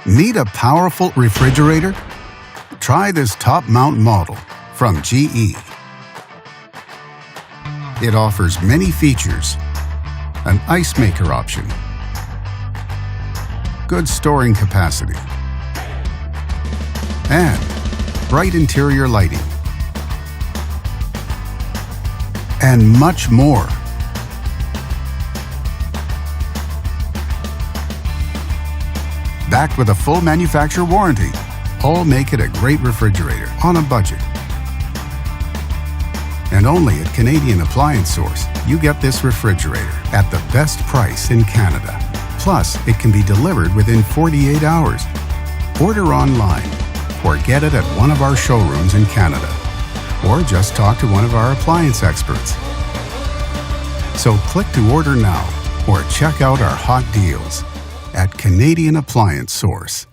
Need a powerful refrigerator? Try this top mount model from GE. It offers many features: an ice maker option, good storing capacity, and bright interior lighting, and much more. Backed with a full manufacturer warranty, all make it a great refrigerator on a budget. And only at Canadian Appliance Source, you get this refrigerator at the best price in Canada. Plus, it can be delivered within 48 hours. Order online or get it at one of our showrooms in Canada. Or just talk to one of our appliance experts. So click to order now or check out our hot deals at Canadian Appliance Source.